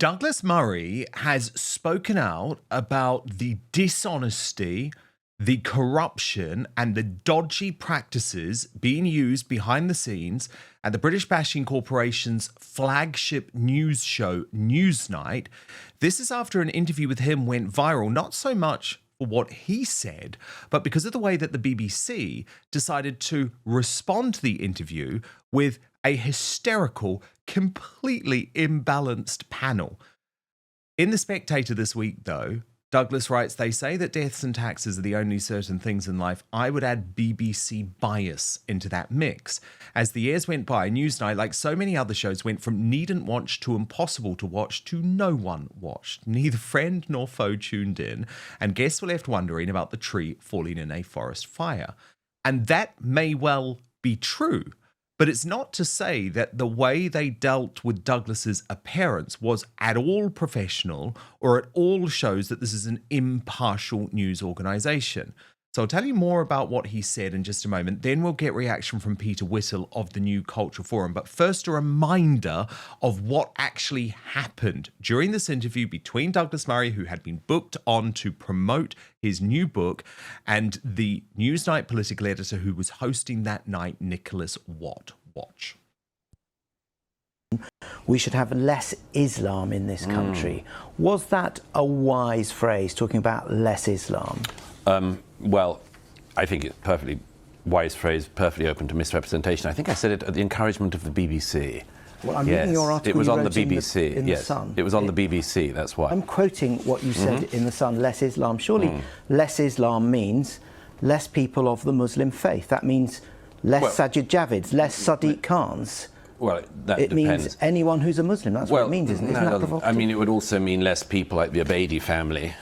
Douglas Murray has spoken out about the dishonesty, the corruption, and the dodgy practices being used behind the scenes at the British Bashing Corporation's flagship news show, Newsnight. This is after an interview with him went viral, not so much for what he said, but because of the way that the BBC decided to respond to the interview with a hysterical, completely imbalanced panel. In The Spectator this week, though, Douglas writes, "They say that deaths and taxes are the only certain things in life. I would add BBC bias into that mix." As the years went by, Newsnight, like so many other shows, went from needn't watch to impossible to watch to no one watched. Neither friend nor foe tuned in, and guests were left wondering about the tree falling in a forest fire. And that may well be true. But it's not to say that the way they dealt with Douglas's appearance was at all professional or at all shows that this is an impartial news organisation. So I'll tell you more about what he said in just a moment. Then we'll get reaction from Peter Whittle of the New Culture Forum. But first, a reminder of what actually happened during this interview between Douglas Murray, who had been booked on to promote his new book, and the Newsnight political editor who was hosting that night, Nicholas Watt. Watch. We should have less Islam in this country. Was that a wise phrase, talking about less Islam? Well, I think it's perfectly wise phrase, perfectly open to misrepresentation. I think I said it at the encouragement of the BBC. Well, I'm reading your article. It was you on the wrote BBC. In the Sun. It was on the BBC, that's why. I'm quoting what you said in the Sun, less Islam. Surely less Islam means less people of the Muslim faith. That means less Sajid Javids, less Sadiq Khans. Well, that it depends. means anyone who's a Muslim. That's what it means, isn't it? Isn't that provocative? I mean, it would also mean less people like the Abaidi family,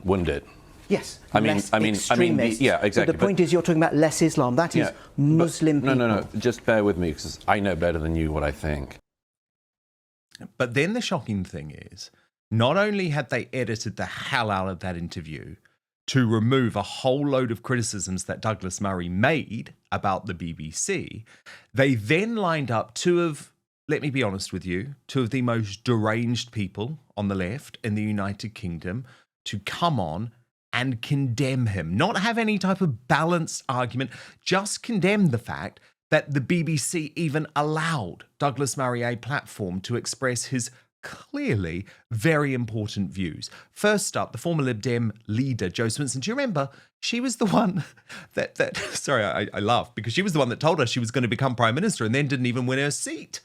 wouldn't it? Yes, I mean, yeah, exactly. So the point is, you're talking about less Islam. That is Muslim people. No. Just bear with me, because I know better than you what I think. But then the shocking thing is, not only had they edited the hell out of that interview to remove a whole load of criticisms that Douglas Murray made about the BBC, they then lined up two of the most deranged people on the left in the United Kingdom to come on and condemn him, not have any type of balanced argument, just condemn the fact that the BBC even allowed Douglas Murray a platform to express his clearly very important views. First up, the former Lib Dem leader, Jo Swinson. Do you remember? She was the one that sorry, I laugh, because she was the one that told us she was going to become Prime Minister and then didn't even win her seat.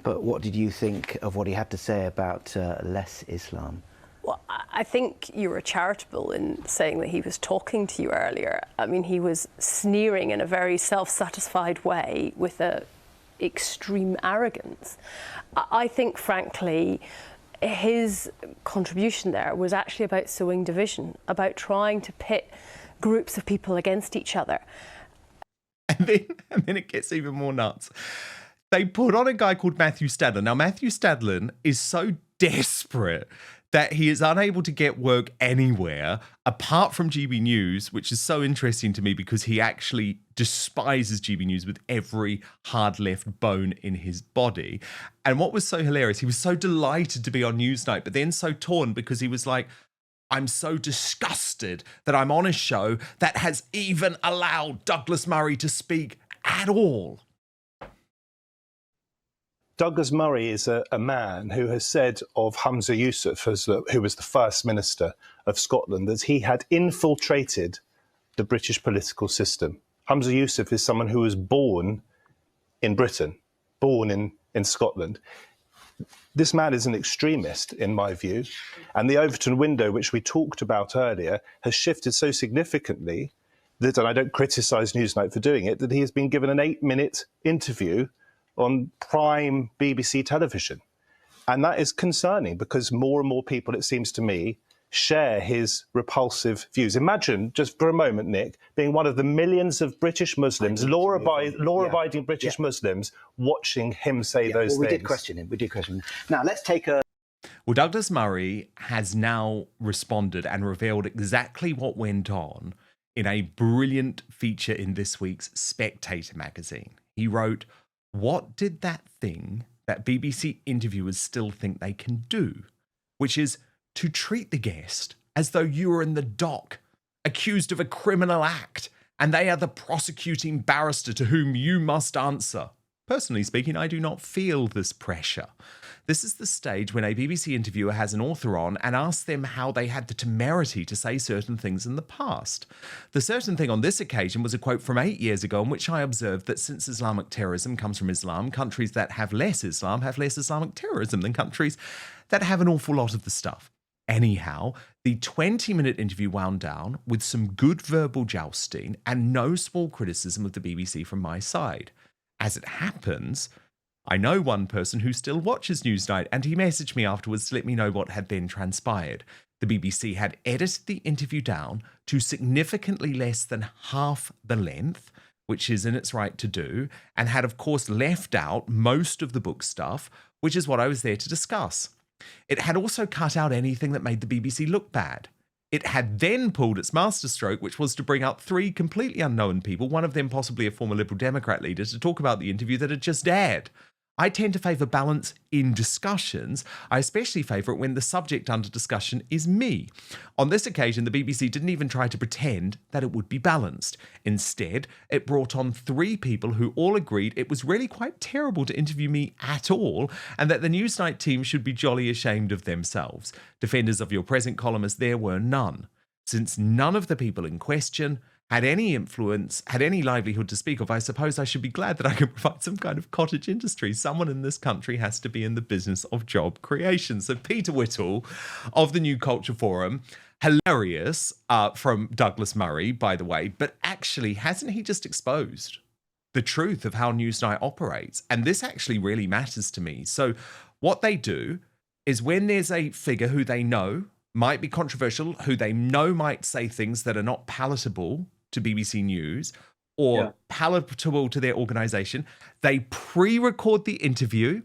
But what did you think of what he had to say about less Islam? Well, I think you were charitable in saying that he was talking to you earlier. I mean, he was sneering in a very self-satisfied way with a extreme arrogance. I think, frankly, his contribution there was actually about sowing division, about trying to pit groups of people against each other. And then it gets even more nuts. They put on a guy called Matthew Stadler. Now, Matthew Stadler is so desperate that he is unable to get work anywhere apart from GB News, which is so interesting to me because he actually despises GB News with every hard left bone in his body. And what was so hilarious, he was so delighted to be on Newsnight, but then so torn because he was like, I'm so disgusted that I'm on a show that has even allowed Douglas Murray to speak at all. Douglas Murray is a man who has said of Humza Yousaf, who was the First Minister of Scotland, that he had infiltrated the British political system. Humza Yousaf is someone who was born in Britain, born in Scotland. This man is an extremist, in my view, and the Overton window, which we talked about earlier, has shifted so significantly that, and I don't criticise Newsnight for doing it, that he has been given an 8-minute interview on prime BBC television. And that is concerning because more and more people, it seems to me, share his repulsive views. Imagine, just for a moment, Nick, being one of the millions of British Muslims, law-abiding British Muslims, watching him say those things. We did question him. Now, let's take a... Well, Douglas Murray has now responded and revealed exactly what went on in a brilliant feature in this week's Spectator magazine. He wrote, "What did that thing that BBC interviewers still think they can do, which is to treat the guest as though you were in the dock, accused of a criminal act, and they are the prosecuting barrister to whom you must answer. Personally speaking, I do not feel this pressure. This is the stage when a BBC interviewer has an author on and asks them how they had the temerity to say certain things in the past. The certain thing on this occasion was a quote from 8 years ago in which I observed that since Islamic terrorism comes from Islam, countries that have less Islam have less Islamic terrorism than countries that have an awful lot of the stuff. Anyhow, the 20-minute interview wound down with some good verbal jousting and no small criticism of the BBC from my side. As it happens, I know one person who still watches Newsnight, and he messaged me afterwards to let me know what had then transpired. The BBC had edited the interview down to significantly less than half the length, which is in its right to do, and had of course left out most of the book stuff, which is what I was there to discuss. It had also cut out anything that made the BBC look bad. It had then pulled its masterstroke, which was to bring up 3 completely unknown people, one of them possibly a former Liberal Democrat leader, to talk about the interview that had just aired. I tend to favour balance in discussions. I especially favour it when the subject under discussion is me. On this occasion, the BBC didn't even try to pretend that it would be balanced. Instead, it brought on 3 people who all agreed it was really quite terrible to interview me at all, and that the Newsnight team should be jolly ashamed of themselves. Defenders of your present column as there were none. Since none of the people in question had any influence, had any livelihood to speak of, I suppose I should be glad that I can provide some kind of cottage industry. Someone in this country has to be in the business of job creation. So Peter Whittle of the New Culture Forum, hilarious from Douglas Murray, by the way, but actually, hasn't he just exposed the truth of how Newsnight operates? And this actually really matters to me. So what they do is when there's a figure who they know might be controversial, who they know might say things that are not palatable to BBC News or palatable to their organisation, they pre-record the interview.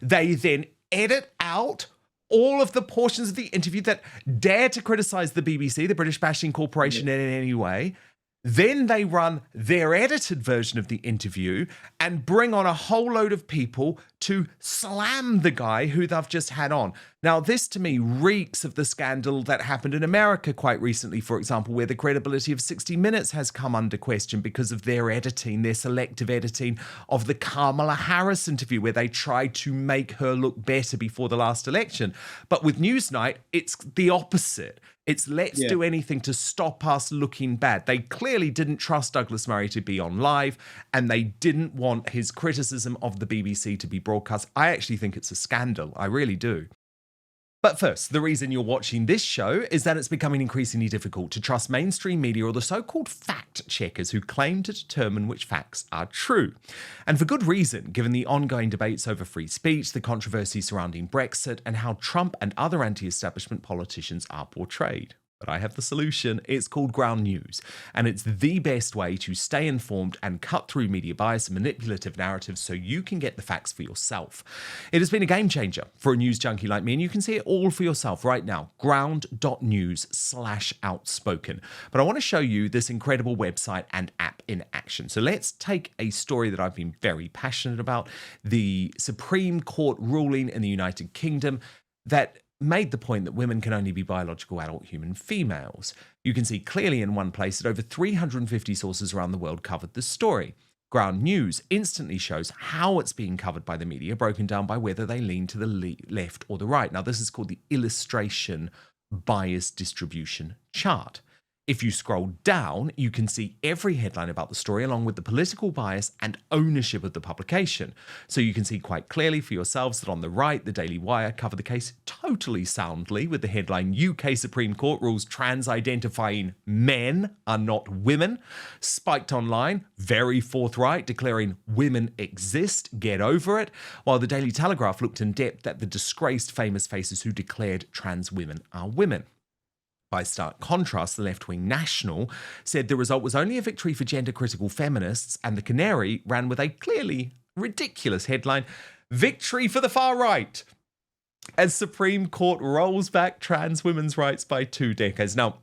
They then edit out all of the portions of the interview that dare to criticise the BBC, the British Bashing Corporation, in any way. Then they run their edited version of the interview and bring on a whole load of people to slam the guy who they've just had on. Now, this to me reeks of the scandal that happened in America quite recently, for example, where the credibility of 60 Minutes has come under question because of their editing, their selective editing of the Kamala Harris interview, where they tried to make her look better before the last election. But with Newsnight, it's the opposite. It's let's do anything to stop us looking bad. They clearly didn't trust Douglas Murray to be on live, and they didn't want his criticism of the BBC to be broadcast. I actually think it's a scandal. I really do. But first, the reason you're watching this show is that it's becoming increasingly difficult to trust mainstream media or the so-called fact-checkers who claim to determine which facts are true. And for good reason, given the ongoing debates over free speech, the controversy surrounding Brexit, and how Trump and other anti-establishment politicians are portrayed. But I have the solution. It's called Ground News, and it's the best way to stay informed and cut through media bias and manipulative narratives so you can get the facts for yourself. It has been a game changer for a news junkie like me, and you can see it all for yourself right now. ground.news/outspoken. But I want to show you this incredible website and app in action. So let's take a story that I've been very passionate about, the Supreme Court ruling in the United Kingdom that made the point that women can only be biological adult human females. You can see clearly in one place that over 350 sources around the world covered the story. Ground News instantly shows how it's being covered by the media, broken down by whether they lean to the left or the right. Now, this is called the illustration bias distribution chart. If you scroll down, you can see every headline about the story along with the political bias and ownership of the publication. So you can see quite clearly for yourselves that on the right, the Daily Wire cover the case totally soundly with the headline, UK Supreme Court rules trans-identifying men are not women. Spiked Online, very forthright, declaring women exist, get over it. While the Daily Telegraph looked in depth at the disgraced famous faces who declared trans women are women. By stark contrast, the left-wing National said the result was only a victory for gender-critical feminists, and the Canary ran with a clearly ridiculous headline, "Victory for the far right," as Supreme Court rolls back trans women's rights by 2 decades. Now,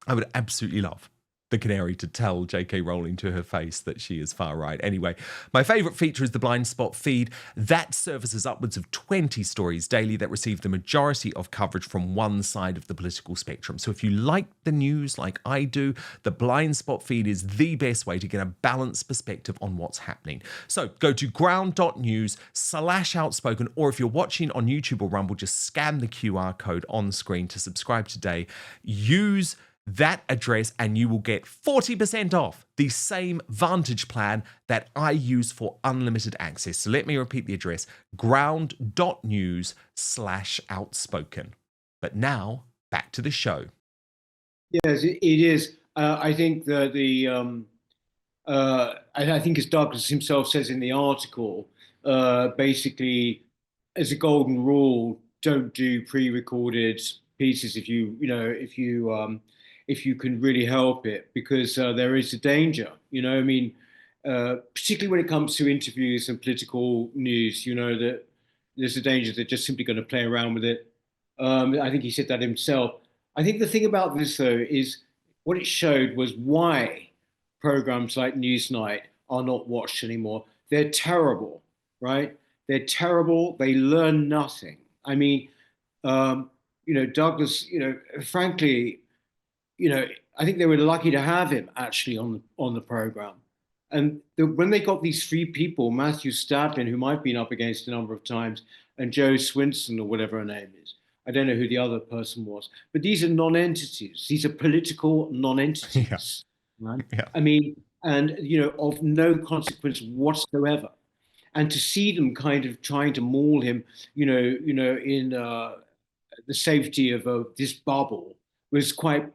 I would absolutely love the canary to tell J.K. Rowling to her face that she is far right. Anyway, my favourite feature is the Blind Spot feed. That services upwards of 20 stories daily that receive the majority of coverage from one side of the political spectrum. So if you like the news like I do, the Blind Spot feed is the best way to get a balanced perspective on what's happening. So go to ground.news/outspoken, or if you're watching on YouTube or Rumble, just scan the QR code on screen to subscribe today. Use that address and you will get 40% off the same Vantage plan that I use for unlimited access. So let me repeat the address: ground.news/outspoken. But now back to the show. Yes, it is. I think that I think as Douglas himself says in the article, basically, as a golden rule, don't do pre-recorded pieces if you can really help it, because there is a danger. I mean, particularly when it comes to interviews and political news, that there's a danger they're just simply going to play around with it. I think he said that himself. I think the thing about this, though, is what it showed was why programs like Newsnight are not watched anymore. They're terrible, right? They're terrible. They learn nothing. I mean, Douglas, frankly, I think they were lucky to have him actually on the program. And when they got these three people, Matthew Stadlin, who I've been up against a number of times, and Joe Swinson, or whatever her name is, I don't know who the other person was, but these are non-entities. These are political non-entities. Yeah. Right? Yeah. I mean, and of no consequence whatsoever. And to see them kind of trying to maul him, in the safety of this bubble was quite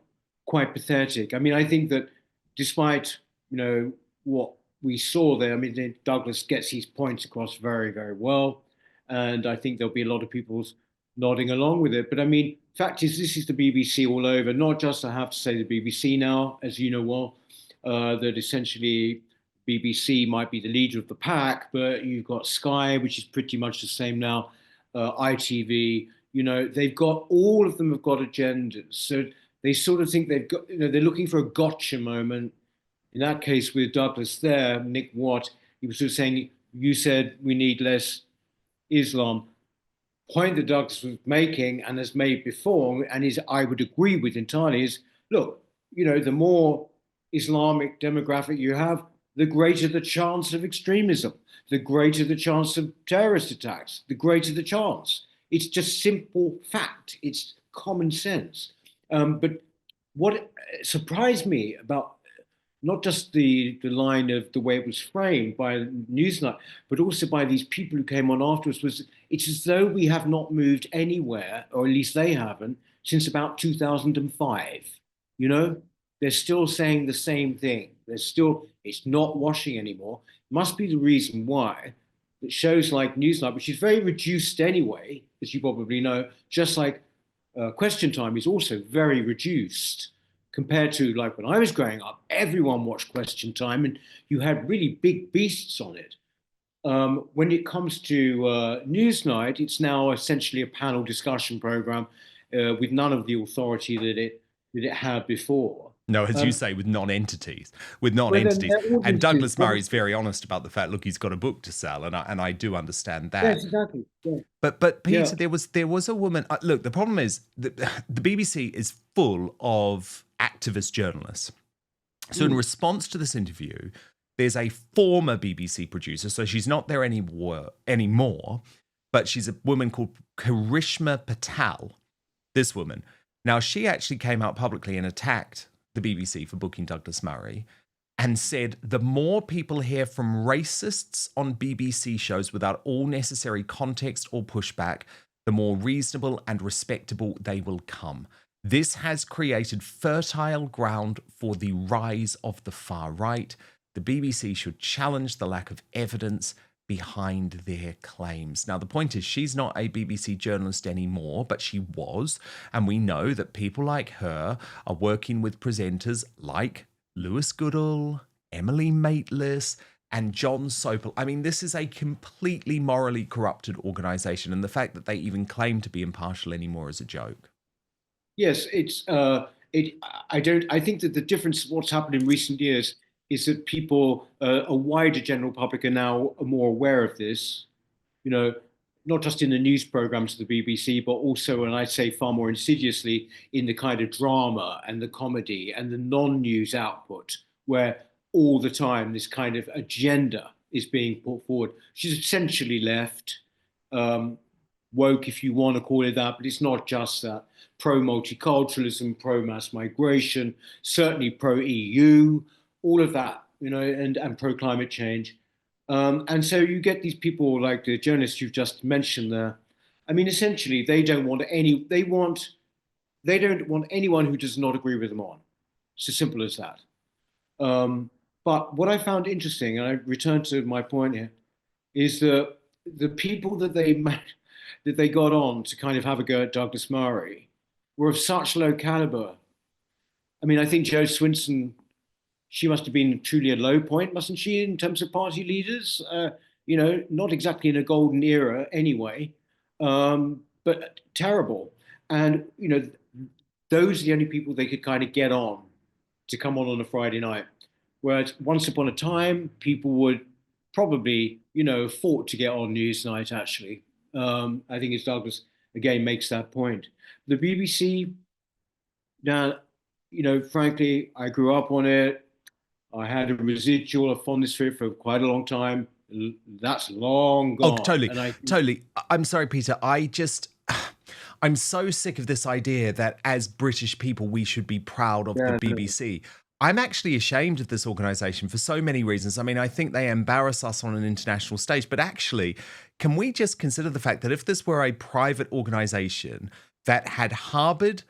pathetic. I mean, I think that despite what we saw there, I mean, Douglas gets his points across very, very well, and I think there'll be a lot of people nodding along with it. But I mean, fact is, this is the BBC all over. Not just, I have to say, the BBC now, as you know well, that essentially BBC might be the leader of the pack, but you've got Sky, which is pretty much the same now, ITV. They've got, all of them have got agendas. So they sort of think they've got, they're looking for a gotcha moment. In that case, with Douglas there, Nick Watt, he was sort of saying, you said we need less Islam. Point that Douglas was making and has made before, and I would agree with entirely, is, look, the more Islamic demographic you have, the greater the chance of extremism, the greater the chance of terrorist attacks, the greater the chance. It's just simple fact. It's common sense. But what surprised me about not just the line of the way it was framed by Newsnight, but also by these people who came on afterwards, was it's as though we have not moved anywhere, or at least they haven't, since about 2005. They're still saying the same thing. It's not washing anymore. Must be the reason why that shows like Newsnight, which is very reduced anyway, as you probably know, just like Question Time is also very reduced compared to like when I was growing up. Everyone watched Question Time and you had really big beasts on it. When it comes to Newsnight, it's now essentially a panel discussion program with none of the authority that it had before. No, as you say, with non-entities. And Douglas Murray's very honest about the fact, look, he's got a book to sell, and I do understand that. Yes, exactly. Yeah. But Peter, there was a woman. Look, the problem is that the BBC is full of activist journalists. So in response to this interview, there's a former BBC producer, so she's not there anymore, but she's a woman called Karishma Patel. This woman. Now, she actually came out publicly and attacked the BBC for booking Douglas Murray and said the more people hear from racists on BBC shows without all necessary context or pushback, the more reasonable and respectable they will come. This has created fertile ground for the rise of the far right. The BBC should challenge the lack of evidence behind their claims. Now, the point is, she's not a BBC journalist anymore, but she was. And we know that people like her are working with presenters like Lewis Goodall, Emily Maitlis, and John Sopel. I mean, this is a completely morally corrupted organisation. And the fact that they even claim to be impartial anymore is a joke. Yes, it's I think that the difference, what's happened in recent years, is that people, a wider general public, are now more aware of this. You know, not just in the news programs of the BBC, but also, and I'd say far more insidiously, in the kind of drama and the comedy and the non-news output, where all the time this kind of agenda is being put forward. She's essentially left, woke, if you want to call it that, but it's not just that. Pro-multiculturalism, pro-mass migration, certainly pro-EU, all of that, you know, and pro-climate change. And so you get these people like the journalists you've just mentioned there. I mean, essentially, they don't want anyone who does not agree with them on. It's as simple as that. But what I found interesting, and I return to my point here, is that the people that they got on to kind of have a go at Douglas Murray were of such low caliber. I mean, I think Jo Swinson, she must have been truly a low point, mustn't she, in terms of party leaders? You know, not exactly in a golden era anyway, but terrible. And, you know, those are the only people they could kind of get on to come on a Friday night. Whereas once upon a time, people would probably, you know, fought to get on Newsnight, actually. I think it's Douglas, again, makes that point. The BBC, now, you know, frankly, I grew up on it. I had a residual of fondness for it for quite a long time. That's long gone. Oh, totally, totally. I'm sorry, Peter. I'm so sick of this idea that as British people, we should be proud of the BBC. I'm actually ashamed of this organisation for so many reasons. I mean, I think they embarrass us on an international stage, but actually, can we just consider the fact that if this were a private organisation that had harboured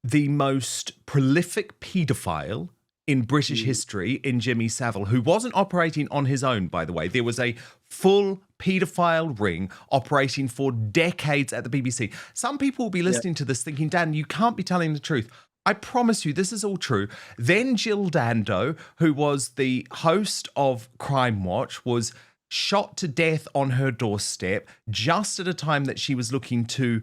the most prolific paedophile in British history in Jimmy Savile, who wasn't operating on his own, by the way. There was a full paedophile ring operating for decades at the BBC. Some people will be listening to this thinking, Dan, you can't be telling the truth. I promise you, this is all true. Then Jill Dando, who was the host of Crime Watch, was shot to death on her doorstep just at a time that she was looking to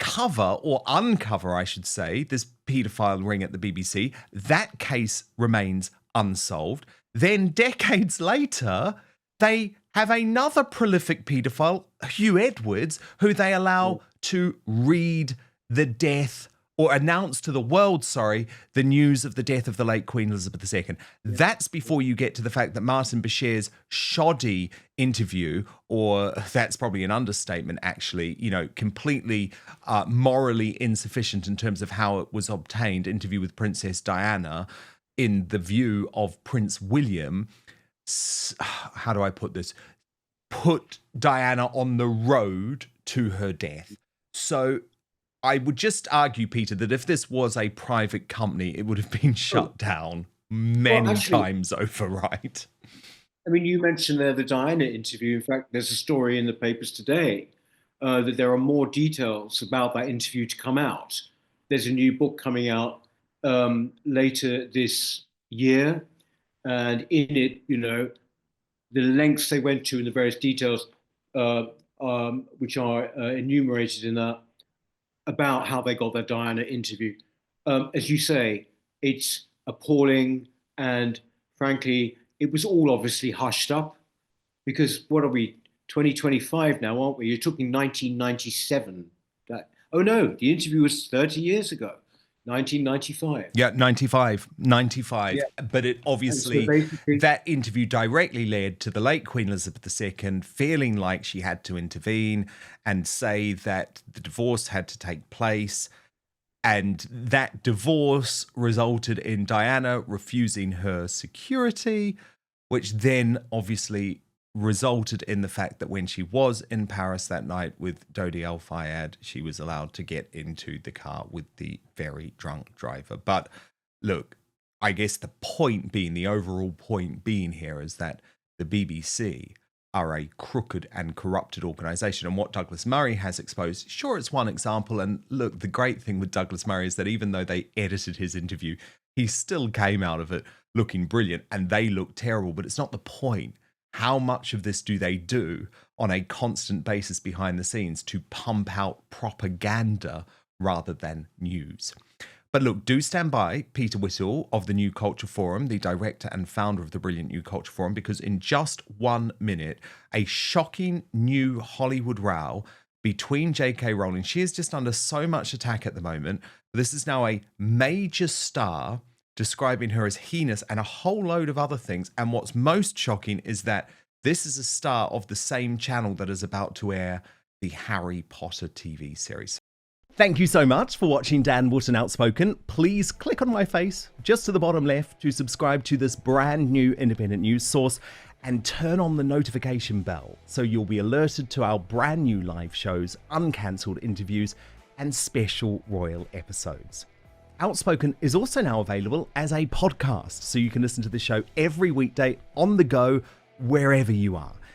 cover, or uncover, I should say, this paedophile ring at the BBC. That case remains unsolved. Then decades later, they have another prolific paedophile, Hugh Edwards, who they allow to read the death or announce to the world, the news of the death of the late Queen Elizabeth II. That's before you get to the fact that Martin Bashir's shoddy interview, or that's probably an understatement, actually, you know, completely morally insufficient in terms of how it was obtained, interview with Princess Diana, in the view of Prince William, how do I put this? Put Diana on the road to her death. So I would just argue, Peter, that if this was a private company, it would have been shut down many times over, right? I mean, you mentioned there the Diana interview. In fact, there's a story in the papers today that there are more details about that interview to come out. There's a new book coming out later this year. And in it, you know, the lengths they went to and the various details which are enumerated in that, about how they got that Diana interview. As you say, it's appalling, and frankly, it was all obviously hushed up, because what are we, 2025 now, aren't we? You're talking 1997. Oh no, the interview was 30 years ago, 1995. Yeah, 95. Yeah. But it obviously, that interview directly led to the late Queen Elizabeth II feeling like she had to intervene and say that the divorce had to take place. And that divorce resulted in Diana refusing her security, which then obviously resulted in the fact that when she was in Paris that night with Dodi El Fayed, she was allowed to get into the car with the very drunk driver. But look, I guess the overall point being here is that the BBC are a crooked and corrupted organisation. And what Douglas Murray has exposed, sure, it's one example. And look, the great thing with Douglas Murray is that even though they edited his interview, he still came out of it looking brilliant, and they look terrible. But it's not the point. How much of this do they do on a constant basis behind the scenes to pump out propaganda rather than news? But look, do stand by Peter Whittle of the New Culture Forum, the director and founder of the brilliant New Culture Forum, because in just 1 minute, a shocking new Hollywood row between J.K. Rowling. She is just under so much attack at the moment. This is now a major star describing her as heinous and a whole load of other things. And what's most shocking is that this is a star of the same channel that is about to air the Harry Potter TV series. Thank you so much for watching Dan Wootton Outspoken. Please click on my face just to the bottom left to subscribe to this brand new independent news source and turn on the notification bell so you'll be alerted to our brand new live shows, uncancelled interviews, and special royal episodes. Outspoken is also now available as a podcast, so you can listen to the show every weekday on the go, wherever you are.